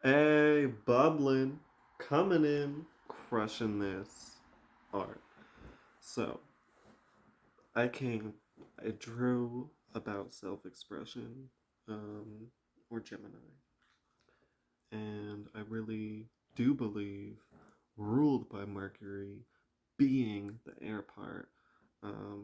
Hey, bubbling, coming in, crushing this art. So, I drew about self expression, or Gemini, and I really do believe ruled by Mercury being the air part,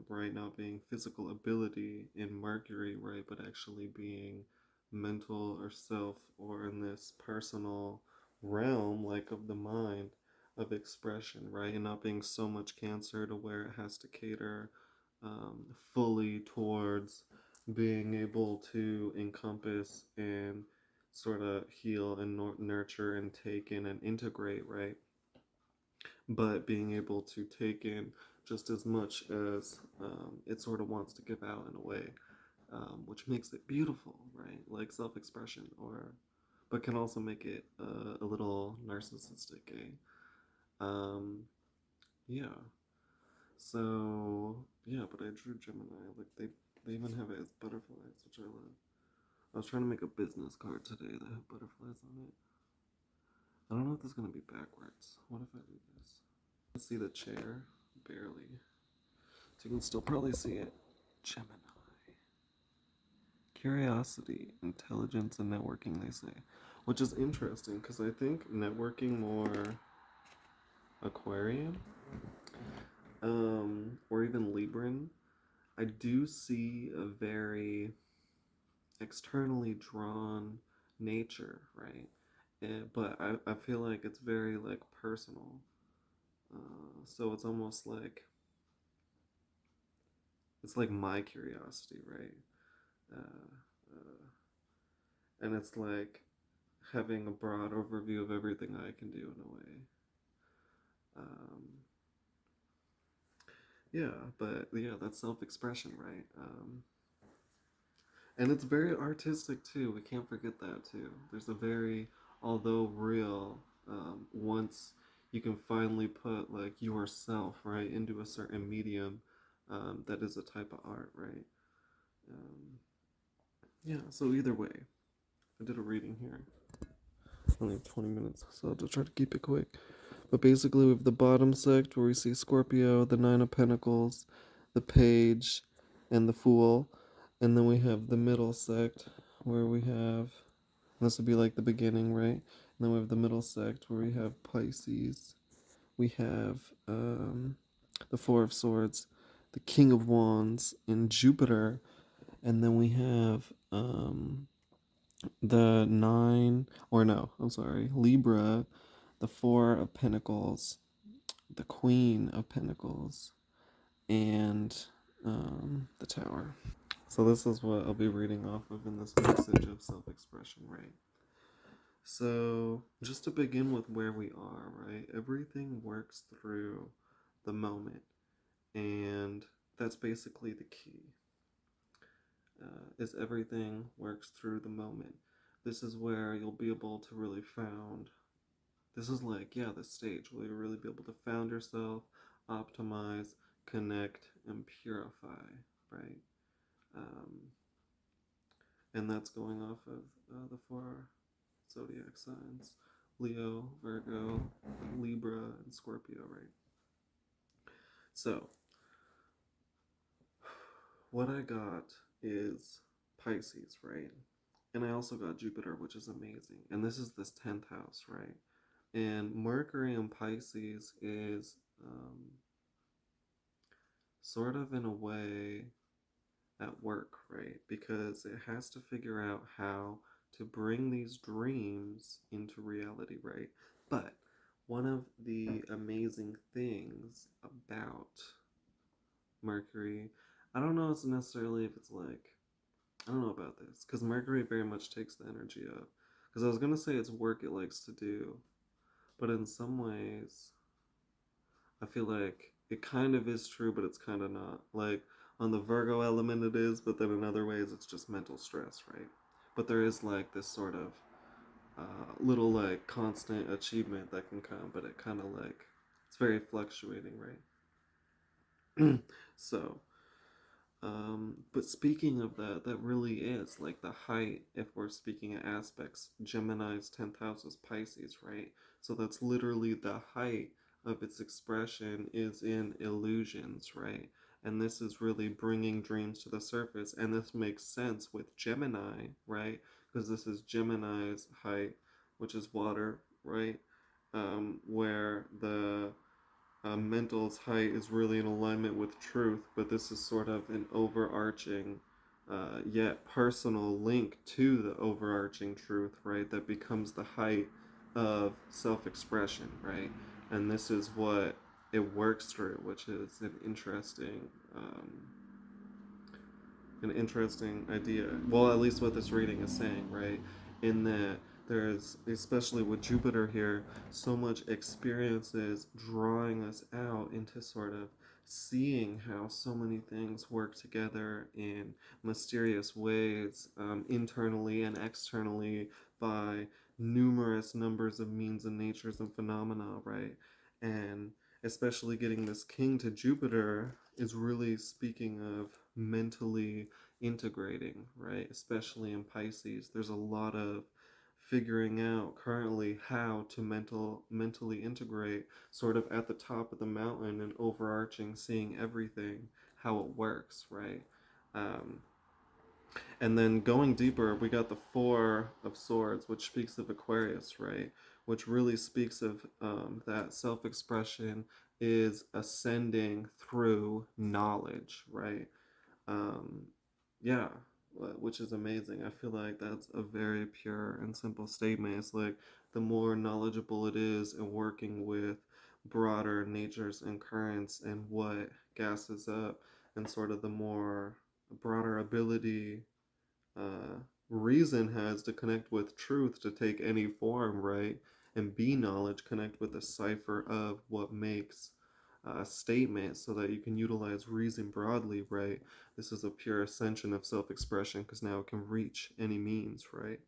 right? Not being physical ability in Mercury, right? But actually being mental or self or in this personal realm, like of the mind of expression, right? And not being so much Cancer to where it has to cater fully towards being able to encompass and sort of heal and nurture and take in and integrate, right? But being able to take in just as much as it sort of wants to give out in a way, which makes it beautiful, right? Like self expression, or but can also make it a little narcissistic, eh? Um, yeah. So yeah, but I drew Gemini. Like they even have it as butterflies, which I love. I was trying to make a business card today that had butterflies on it. I don't know if this is gonna be backwards. What if I do this? See the chair? Barely. So you can still probably see it. Gemini. Curiosity, intelligence, and networking, they say. Which is interesting because I think networking more Aquarian, or even Libran. I do see a very externally drawn nature, right? But I feel like it's very like personal. So it's almost like it's like my curiosity, right? Uh, uh, and it's like having a broad overview of everything I can do in a way. Um, yeah, but yeah, that's self expression, right? And it's very artistic too. We can't forget that too. There's a very, although real, once you can finally put like yourself right into a certain medium, that is a type of art, right? Um, yeah. So either way, I did a reading here. Only have 20 minutes, so I'll just try to keep it quick. But basically, we have the bottom sect where we see Scorpio, the Nine of Pentacles, the Page, and the Fool. And then we have the middle sect where we have, this would be like the beginning, right? And then we have the middle sect where we have Pisces. We have the Four of Swords, the King of Wands, and Jupiter. And then we have the Nine, or no, I'm sorry, Libra, the Four of Pentacles, the Queen of Pentacles, and the Tower. So this is what I'll be reading off of in this message of self-expression, right? So just to begin with where we are, right? Everything works through the moment, and that's basically the key. Is everything works through the moment. This is where you'll be able to really found. This is like, yeah, the stage where you'll really be able to found yourself, optimize, connect, and purify, right? Um, and that's going off of the four zodiac signs: Leo, Virgo, Libra, and Scorpio, right? So, what I got is Pisces, right? And I also got Jupiter, which is amazing. And this is this 10th house, right? And Mercury in Pisces is sort of in a way at work, right? Because it has to figure out how to bring these dreams into reality, right? But one of the amazing things about Mercury, I don't know it's necessarily if it's like, I don't know about this, because Mercury very much takes the energy of, because I was going to say it's work it likes to do, but in some ways, I feel like it kind of is true, but it's kind of not. Like on the Virgo element, it is, but then in other ways, it's just mental stress, right? But there is like this sort of little like constant achievement that can come, but it kind of it's very fluctuating, right? So, But speaking of that, that really is like the height, if we're speaking of aspects, Gemini's 10th house is Pisces, right? So that's literally the height of its expression is in illusions, right? And this is really bringing dreams to the surface. And this makes sense with Gemini, right? Because this is Gemini's height, which is water, right? Where the mental's height is really in alignment with truth, but this is sort of an overarching, yet personal link to the overarching truth, right? That becomes the height of self expression, right? And this is what it works through, which is an interesting idea. Well, at least what this reading is saying, right? In that there's, especially with Jupiter here, so much experiences drawing us out into sort of seeing how so many things work together in mysterious ways, internally and externally, by numerous numbers of means and natures and phenomena, right? And especially getting this king to Jupiter is really speaking of mentally integrating, right? Especially in Pisces, there's a lot of figuring out currently how to mentally integrate, sort of at the top of the mountain and overarching, seeing everything, how it works, right? Um, and then going deeper, we got the Four of Swords, which speaks of Aquarius, right? Which really speaks of that self expression is ascending through knowledge, right? Um, yeah, which is amazing. I feel like that's a very pure and simple statement. It's like the more knowledgeable it is in working with broader natures and currents and what gases up, and sort of the more broader ability reason has to connect with truth to take any form, right? And be knowledge, connect with the cipher of what makes a statement so that you can utilize reason broadly, right? This is a pure ascension of self expression because now it can reach any means, right?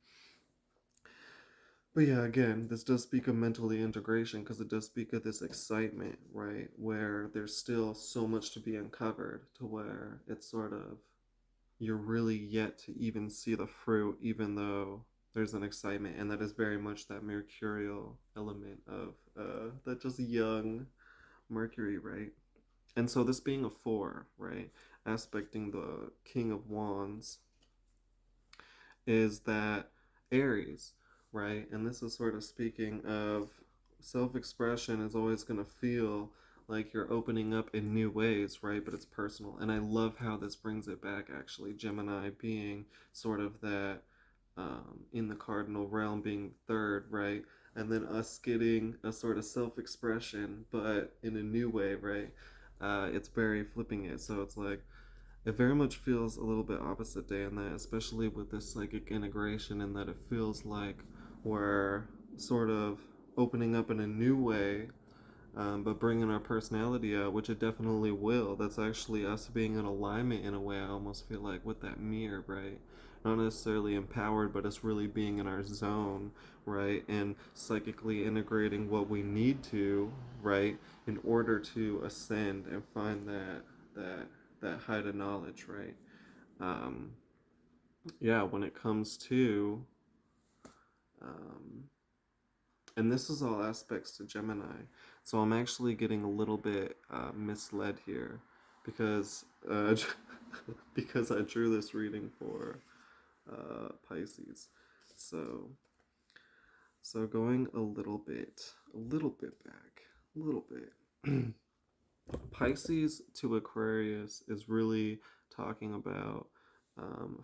But yeah, again, this does speak of mentally integration because it does speak of this excitement, right? Where there's still so much to be uncovered to where it's sort of you're really yet to even see the fruit, even though there's an excitement, and that is very much that mercurial element of that just young Mercury, right? And so this being a four, right, aspecting the King of Wands is that Aries, right? And this is sort of speaking of self expression is always going to feel like you're opening up in new ways, right? But it's personal. And I love how this brings it back, actually. Gemini being sort of that in the cardinal realm, being third, right? And then us getting a sort of self expression, but in a new way, right? It's very flipping it. So it's like, it very much feels a little bit opposite day in that, especially with this psychic integration, in that it feels like we're sort of opening up in a new way, but bringing our personality out, which it definitely will. That's actually us being in alignment in a way. I almost feel like with that mirror, right? Not necessarily empowered, but us really being in our zone, right? And psychically integrating what we need to, right, in order to ascend and find that that height of knowledge, right? Um, yeah, when it comes to um, and this is all aspects to Gemini. So I'm actually getting a little bit misled here because because I drew this reading for Pisces. So going a little bit back, a little bit. Pisces to Aquarius is really talking about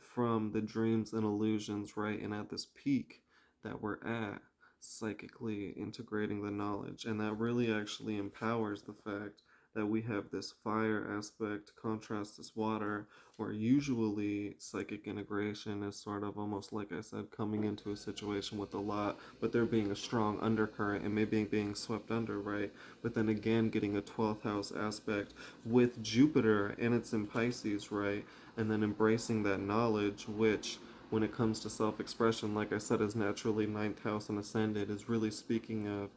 from the dreams and illusions, right? And at this peak that we're at, psychically integrating the knowledge. And that really actually empowers the fact that we have this fire aspect contrast this water, where usually psychic integration is sort of almost like I said, coming into a situation with a lot, but there being a strong undercurrent and maybe being swept under, right? But then again, getting a 12th house aspect with Jupiter and it's in Pisces, right? And then embracing that knowledge, which when it comes to self-expression, like I said, is naturally ninth house and ascended, is really speaking of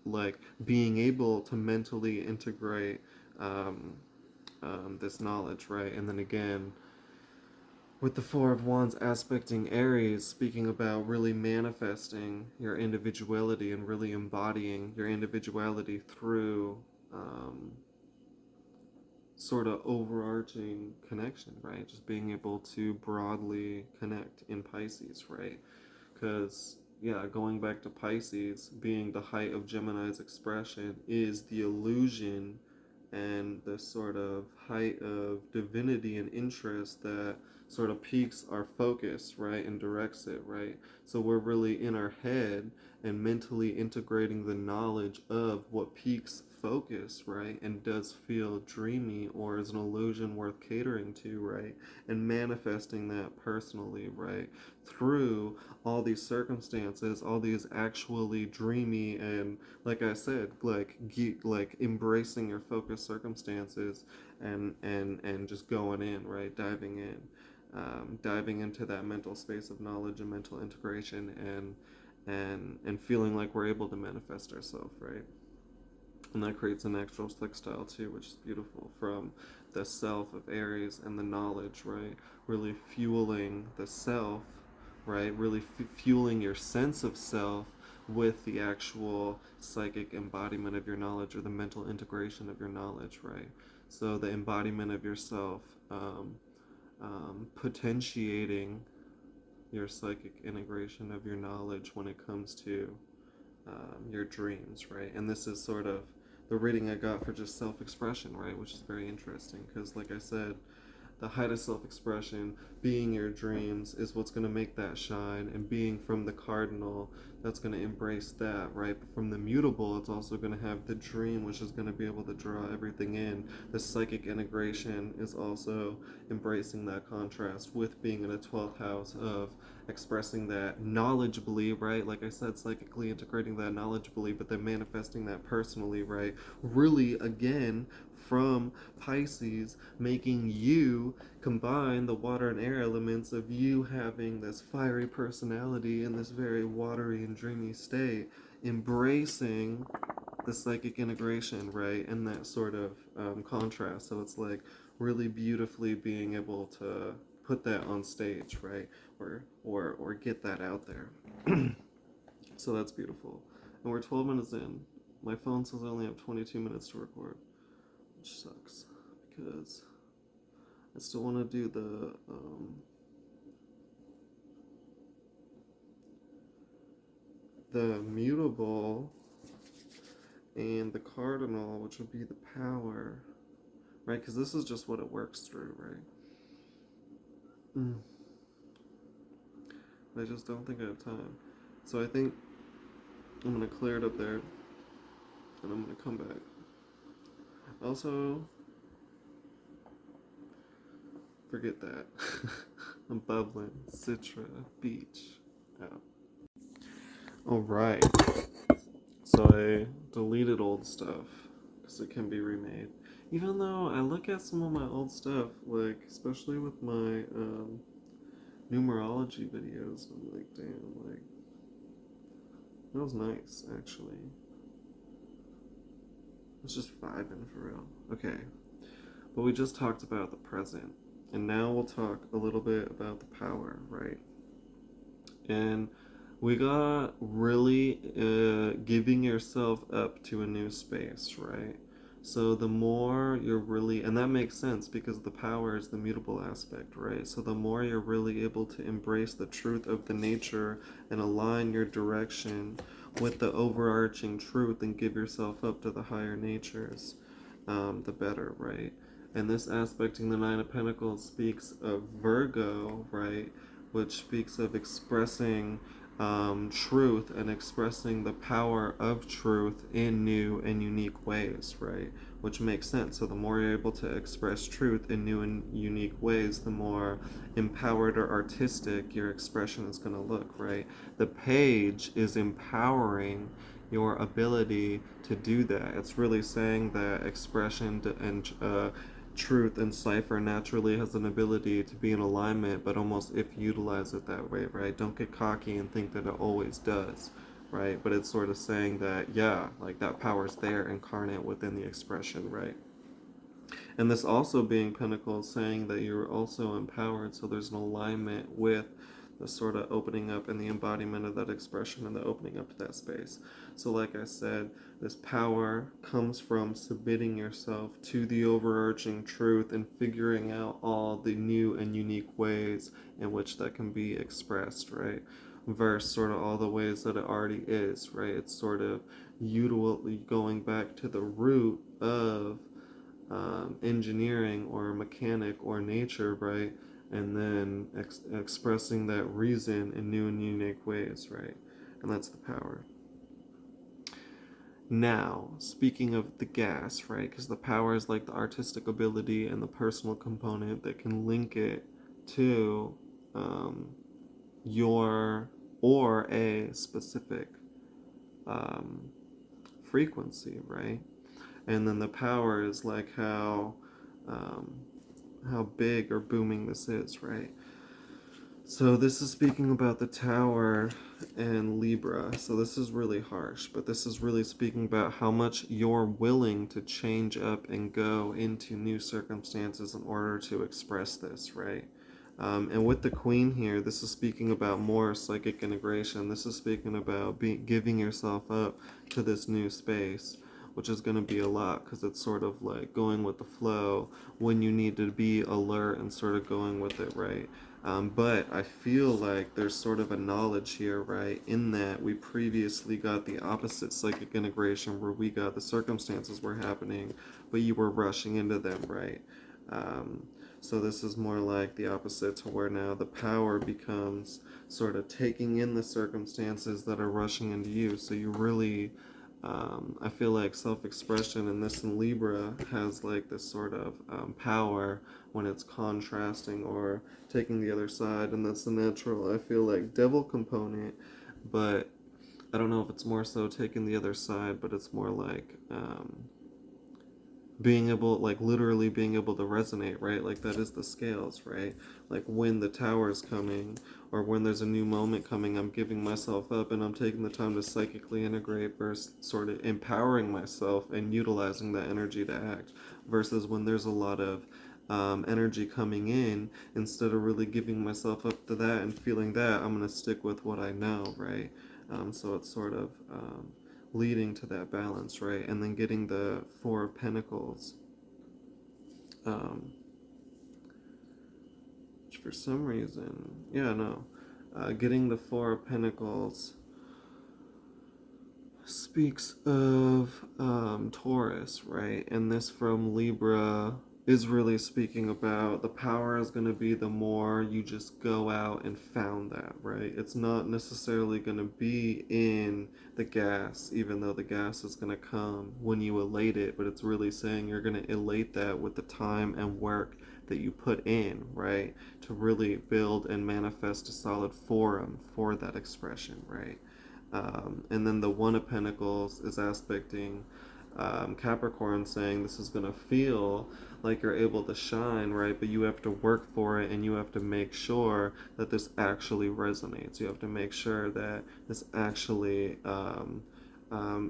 like being able to mentally integrate um, this knowledge, right? And then again, with the Four of Wands aspecting Aries, speaking about really manifesting your individuality and really embodying your individuality through sort of overarching connection, right? Just being able to broadly connect in Pisces, right? Because, yeah, going back to Pisces, being the height of Gemini's expression is the illusion and the sort of height of divinity and interest that sort of piques our focus, right, and directs it, right? So we're really in our head and mentally integrating the knowledge of what piques focus, right, and does feel dreamy or is an illusion worth catering to, right, and manifesting that personally, right, through all these circumstances, all these actually dreamy and, like I said, like embracing your focus circumstances and just going in, right, diving in, diving into that mental space of knowledge and mental integration and feeling like we're able to manifest ourselves, right? And that creates an actual sextile too, which is beautiful, from the self of Aries and the knowledge, right? Really fueling the self, right? Really fueling your sense of self with the actual psychic embodiment of your knowledge or the mental integration of your knowledge, right? So the embodiment of yourself, potentiating your psychic integration of your knowledge when it comes to your dreams, right? And this is sort of the reading I got for just self-expression, right? Which is very interesting because, like I said, the height of self-expression, being your dreams, is what's going to make that shine, and being from the cardinal, that's going to embrace that, right? But from the mutable, it's also going to have the dream, which is going to be able to draw everything in. The psychic integration is also embracing that contrast with being in a 12th house of expressing that knowledgeably, right? Like I said, psychically integrating that knowledgeably, but then manifesting that personally, right? Really, again, from Pisces, making you combine the water and air elements of you having this fiery personality in this very watery and dreamy state, embracing the psychic integration, right, and that sort of contrast. So it's like really beautifully being able to put that on stage, right, or get that out there. So that's beautiful. And we're 12 minutes in. My phone says I only have 22 minutes to record, which sucks because I still want to do the mutable and the cardinal, which would be the power, right? Because this is just what it works through, right? I just don't think I have time. So I think I'm going to clear it up there and I'm going to come back. Also, forget that. I'm bubbling. Citra Beach. Out. Alright. So I deleted old stuff because it can be remade. Even though I look at some of my old stuff, like, especially with my numerology videos, I'm like, damn, like, that was nice, actually. It's just vibing for real. Okay. But we just talked about the present. And now we'll talk a little bit about the power, right? And we got really giving yourself up to a new space, right? So the more you're really, and that makes sense because the power is the mutable aspect, right? So the more you're really able to embrace the truth of the nature and align your direction with the overarching truth and give yourself up to the higher natures, the better, right? And this aspecting the Nine of Pentacles speaks of Virgo, right? Which speaks of expressing truth and expressing the power of truth in new and unique ways, right? Which makes sense. So the more you're able to express truth in new and unique ways, the more empowered or artistic your expression is going to look, right? The page is empowering your ability to do that. It's really saying that expression and truth and cipher naturally has an ability to be in alignment, but almost if you utilize it that way, right? Don't get cocky and think that it always does, right? But it's sort of saying that, yeah, like that power's there incarnate within the expression, right? And this also being Pentacles, saying that you're also empowered, so there's an alignment with the sort of opening up and the embodiment of that expression and the opening up to that space. So like I said, this power comes from submitting yourself to the overarching truth and figuring out all the new and unique ways in which that can be expressed, right? Versus sort of all the ways that it already is, right? It's sort of usually going back to the root of engineering or mechanic or nature, right? And then expressing that reason in new and unique ways, right? And that's the power. Now, speaking of the gas, right? Because the power is like the artistic ability and the personal component that can link it to your or a specific um, frequency, right? And then the power is like um, how big or booming this is, right? So this is speaking about the Tower and Libra. So this is really harsh, but this is really speaking about how much you're willing to change up and go into new circumstances in order to express this, right? And with the Queen here, this is speaking about more psychic integration. This is speaking about giving yourself up to this new space, which is going to be a lot because it's sort of like going with the flow when you need to be alert and sort of going with it, right? But I feel like there's sort of a knowledge here, right? In that we previously got the opposite psychic integration where we got the circumstances were happening, but you were rushing into them, right? So this is more like the opposite to where now the power becomes sort of taking in the circumstances that are rushing into you. So you really, I feel like self-expression in this in Libra has like this sort of power when it's contrasting or taking the other side, and that's the natural, I feel like, devil component, but I don't know if it's more so taking the other side, but it's more like being able, like literally being able to resonate, right? Like that is the scales, right? Like when the tower is coming or when there's a new moment coming, I'm giving myself up and I'm taking the time to psychically integrate versus sort of empowering myself and utilizing that energy to act, versus when there's a lot of energy coming in, instead of really giving myself up to that and feeling that, I'm going to stick with what I know, right? So it's sort of leading to that balance, right? And then getting the Four of Pentacles, which for some reason, getting the Four of Pentacles speaks of Taurus, right? And this from Libra is really speaking about the power is going to be the more you just go out and found that, right? It's not necessarily going to be in the gas, even though the gas is going to come when you elate it, but it's really saying you're going to elate that with the time and work that you put in, right? To really build and manifest a solid forum for that expression, right? And then the One of Pentacles is aspecting Capricorn, saying this is going to feel like you're able to shine, right? But you have to work for it and you have to make sure that this actually resonates. You have to make sure that this actually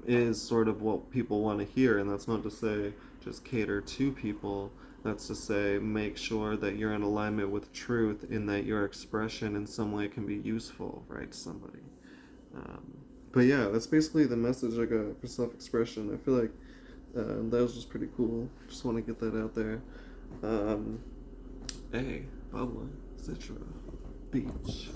is sort of what people want to hear. And that's not to say just cater to people. That's to say, make sure that you're in alignment with truth, in that your expression in some way can be useful, right, to somebody. But yeah, that's basically the message I got for self-expression. I feel like that was just pretty cool. Just want to get that out there. Hey, bubbling, Citra, beach.